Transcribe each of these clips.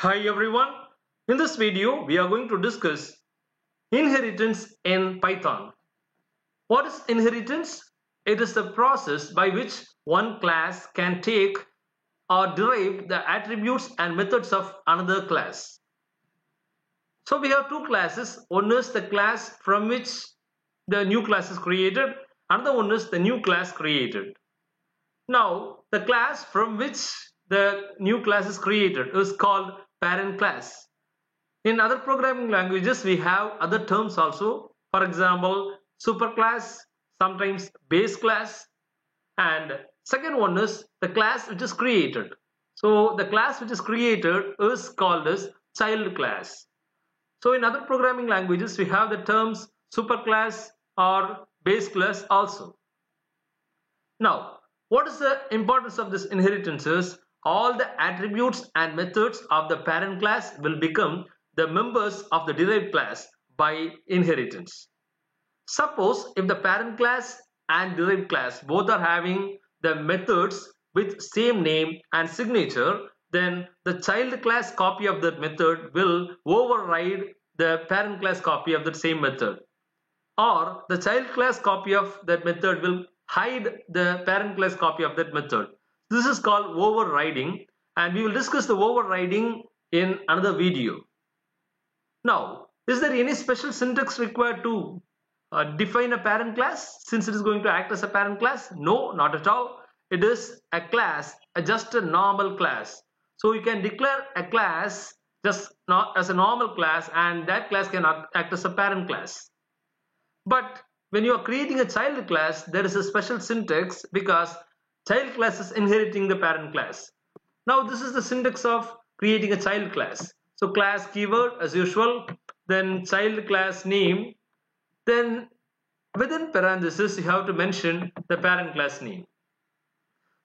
Hi everyone. In this video, we are going to discuss inheritance in Python. What is inheritance? It is the process by which one class can take or derive the attributes and methods of another class. So we have two classes. One is the class from which the new class is created. Another one is the new class created. Now, the class from which the new class is created is called parent class. In other programming languages, we have other terms also. For example, superclass, sometimes base class, and second one is the class which is created. So the class which is created is called as child class. So in other programming languages, we have the terms superclass or base class also. Now, what is the importance of this inheritance is all the attributes and methods of the parent class will become the members of the derived class by inheritance. Suppose if the parent class and derived class both are having the methods with same name and signature, then the child class copy of that method will override the parent class copy of that same method, or the child class copy of that method will hide the parent class copy of that method. This is called overriding, and we will discuss the overriding in another video. Now, is there any special syntax required to define a parent class since it is going to act as a parent class? No, not at all. It is a class, just a normal class. So you can declare a class just not as a normal class, and that class can act as a parent class. But when you are creating a child class, there is a special syntax because child class is inheriting the parent class. Now this is the syntax of creating a child class. So class keyword as usual, then child class name, then within parenthesis you have to mention the parent class name.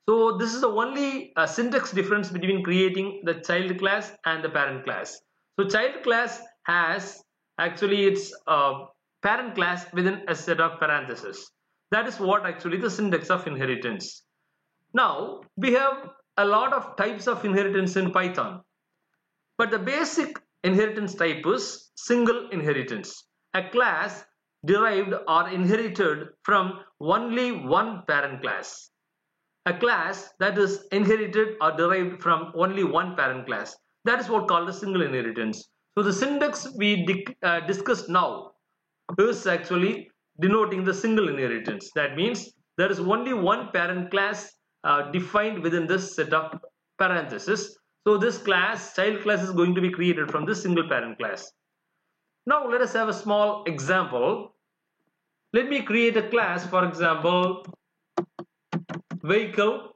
So this is the only syntax difference between creating the child class and the parent class. So child class has actually its parent class within a set of parentheses. That is what actually the syntax of inheritance. Now we have a lot of types of inheritance in Python, but the basic inheritance type is single inheritance. A class derived or inherited from only one parent class. A class that is inherited or derived from only one parent class. That is what called a single inheritance. So the syntax we discussed now is actually denoting the single inheritance. That means there is only one parent class defined within this set of parentheses. So this class, child class, is going to be created from this single parent class. Now let us have a small example. Let me create a class, for example, vehicle.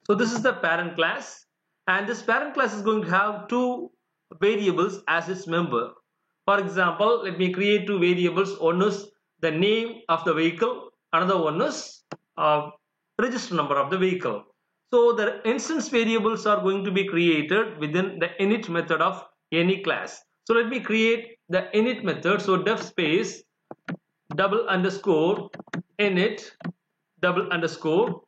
So this is the parent class, and this parent class is going to have two variables as its member. For example, let me create two variables. One is the name of the vehicle, another one is register number of the vehicle. So the instance variables are going to be created within the init method of any class. So let me create the init method. So def space double underscore init double underscore,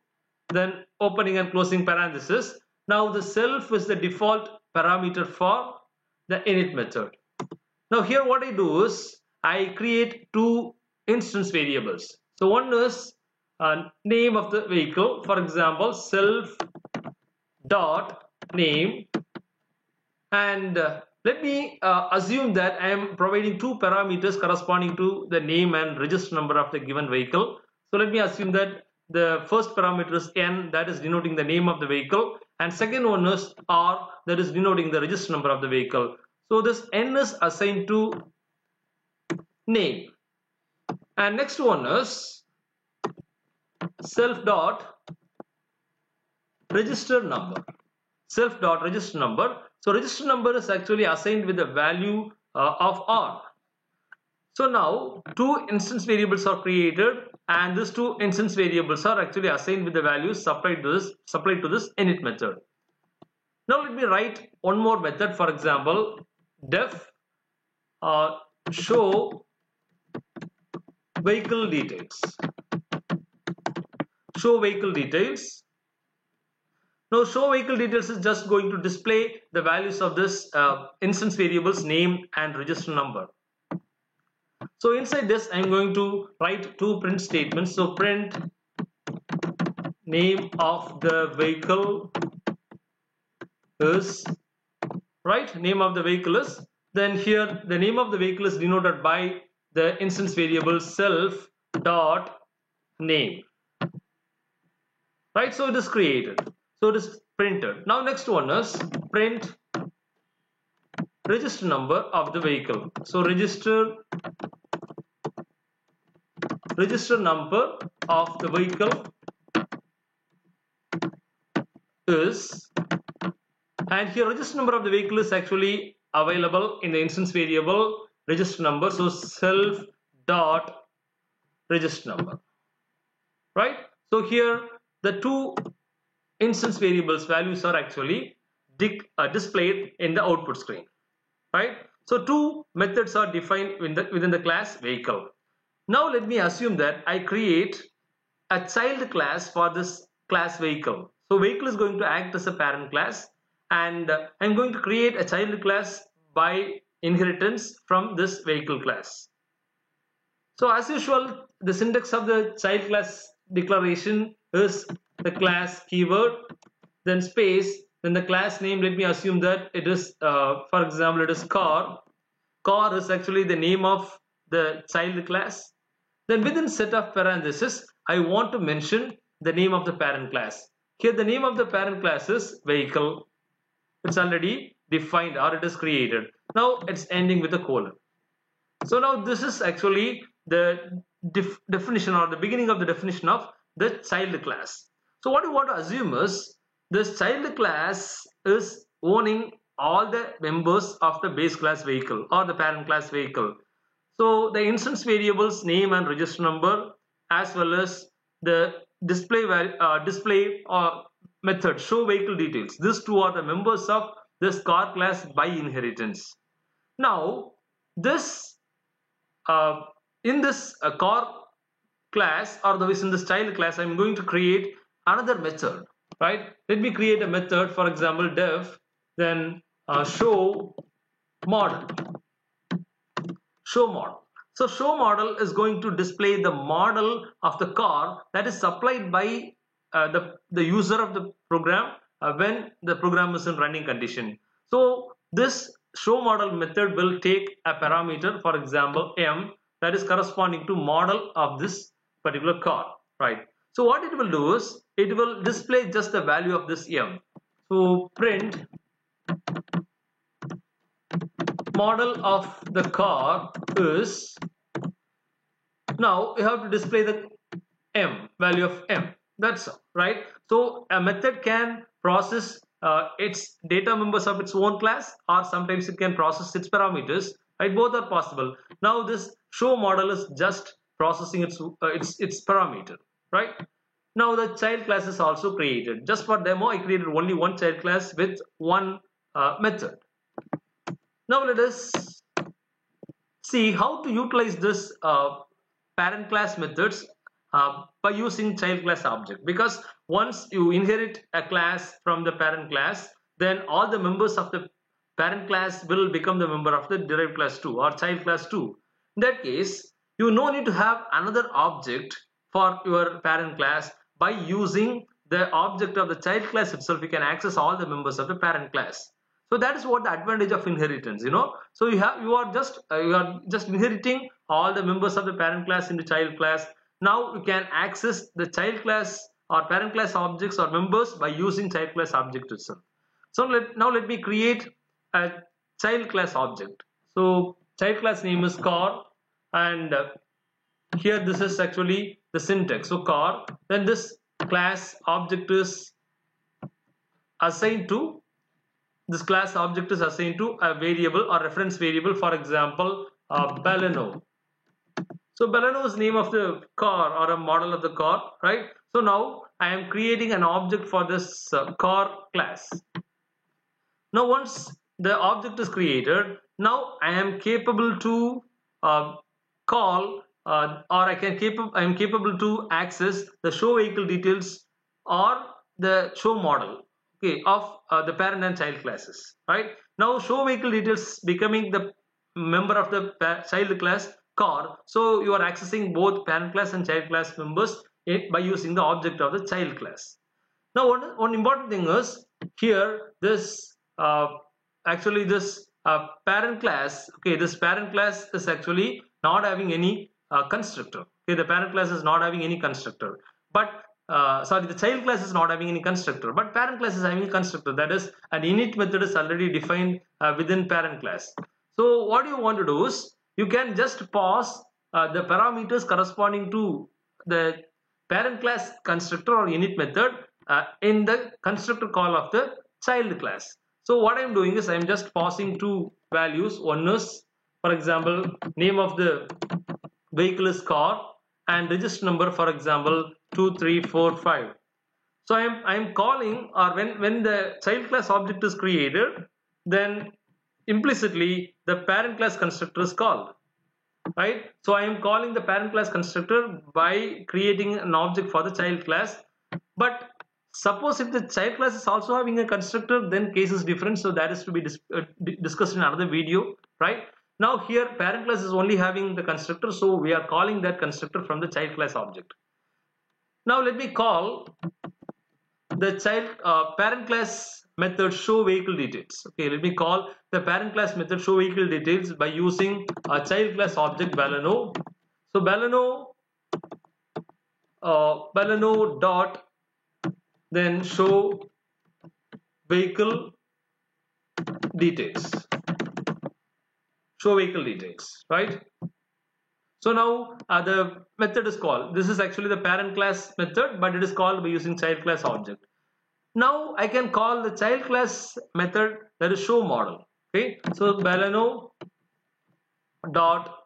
then opening and closing parenthesis. Now the self is the default parameter for the init method. Now here what I do is I create two instance variables. So one is name of the vehicle, for example self dot name, and let me assume that I am providing two parameters corresponding to the name and register number of the given vehicle. So let me assume that the first parameter is n, that is denoting the name of the vehicle, and second one is r, that is denoting the register number of the vehicle. So this n is assigned to name, and next one is self dot register number. Self dot register number. So register number is actually assigned with the value of r. So now two instance variables are created, and these two instance variables are actually assigned with the values supplied to this init method. Now let me write one more method. For example, def show vehicle details. Show vehicle details. Now show vehicle details is just going to display the values of this instance variables name and register number. So inside this I'm going to write two print statements. So print name of the vehicle is, right, name of the vehicle is, then here the name of the vehicle is denoted by the instance variable self dot name, right? So it is created, so it is printed. Now next one is print register number of the vehicle. So register number of the vehicle is, and here register number of the vehicle is actually available in the instance variable register number. So self dot register number, right? So here the two instance variables values are actually displayed in the output screen, right? So two methods are defined within the class vehicle. Now let me assume that I create a child class for this class vehicle. So vehicle is going to act as a parent class, and I'm going to create a child class by inheritance from this vehicle class. So as usual, the syntax of the child class declaration is the class keyword, then space, then the class name. Let me assume that it is, for example, it is car. Car is actually the name of the child class. Then within set of parentheses, I want to mention the name of the parent class. Here the name of the parent class is vehicle. It's already defined or it is created. Now it's ending with a colon. So now this is actually the definition or the beginning of the definition of the child class. So what you want to assume is this child class is owning all the members of the base class vehicle or the parent class vehicle. So the instance variables name and register number, as well as the display method show vehicle details. These two are the members of this car class by inheritance. Now this in this car class, or in this child class, I'm going to create another method, right? Let me create a method, for example def, then show model. So show model is going to display the model of the car that is supplied by the user of the program when the program is in running condition. So this show model method will take a parameter, for example m, that is corresponding to model of this particular car, right? So what it will do is it will display just the value of this m. So print model of the car is, now you have to display the m, value of m, that's all, right? So a method can process its data members of its own class, or sometimes it can process its parameters, right? Both are possible. Now this show model is just processing its parameter, right? Now the child class is also created. Just for demo I created only one child class with one method. Now let us see how to utilize this parent class methods by using child class object, because once you inherit a class from the parent class, then all the members of the parent class will become the member of the derived class 2 or child class 2. In that case, you no need to have another object for your parent class. By using the object of the child class itself, you can access all the members of the parent class. So that is what the advantage of inheritance, you know. So you are just inheriting all the members of the parent class into child class. Now you can access the child class or parent class objects or members by using child class object itself. So now let me create a child class object. So child class name is car, and here this is actually the syntax. So car, then this class object is assigned to, this class object is assigned to a variable or reference variable, for example Baleno. So Baleno is name of the car or a model of the car, right? So now I am creating an object for this car class. Now once the object is created, now I am capable to call or I am capable to access the show vehicle details or the show model okay, of the parent and child classes, right? Now show vehicle details becoming the member of the child class car, so you are accessing both parent class and child class members by using the object of the child class. Now one important thing is here this actually this parent class, okay, this parent class is actually not having any constructor. Okay, the parent class is not having any constructor, but sorry, the child class is not having any constructor, but parent class is having a constructor. That is, an init method is already defined within parent class. So what you want to do is you can just pass the parameters corresponding to the parent class constructor or init method in the constructor call of the child class. So what I'm doing is I'm just passing two values. One is, for example, name of the vehicle is car and register number, for example, 2345. So I'm calling, or when the child class object is created, then implicitly the parent class constructor is called, right? So I am calling the parent class constructor by creating an object for the child class. But suppose if the child class is also having a constructor, then case is different. So that is to be discussed in another video, right? Now here parent class is only having the constructor, so we are calling that constructor from the child class object. Now let me call the child parent class method show vehicle details. Okay, let me call the parent class method show vehicle details by using a child class object Baleno. So Baleno dot then show vehicle details. Show vehicle details, right? So now the method is called. This is actually the parent class method, but it is called by using child class object. Now I can call the child class method, that is show model. Okay, so Baleno dot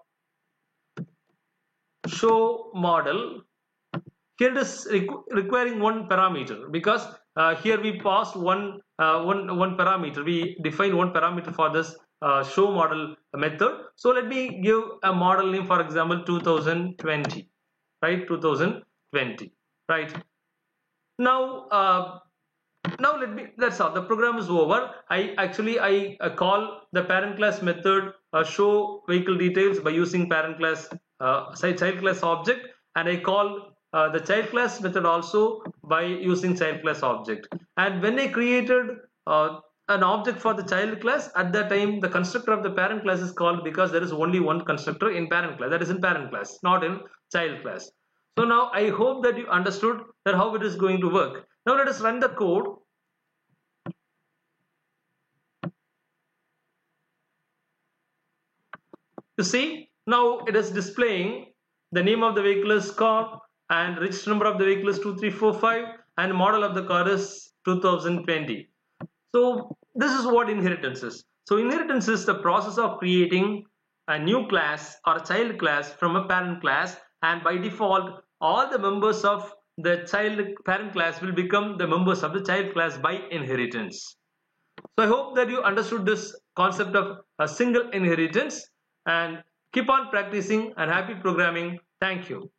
show model. Here it is requiring one parameter, because here we passed one parameter. We define one parameter for this show model method. So let me give a model name, for example, 2020, right? 2020, right? Now that's all. The program is over. I call the parent class method show vehicle details by using parent class child class object, and I call the child class method also by using child class object. And when I created an object for the child class, at that time the constructor of the parent class is called, because there is only one constructor in parent class, that is in parent class, not in child class. So now I hope that you understood that how it is going to work. Now let us run the code. You see, now it is displaying the name of the vehicle is car and register number of the vehicle is 2345 and model of the car is 2020. So this is what inheritance is. So inheritance is the process of creating a new class or a child class from a parent class, and by default all the members of the child parent class will become the members of the child class by inheritance. So I hope that you understood this concept of a single inheritance, and keep on practicing, and happy programming. Thank you.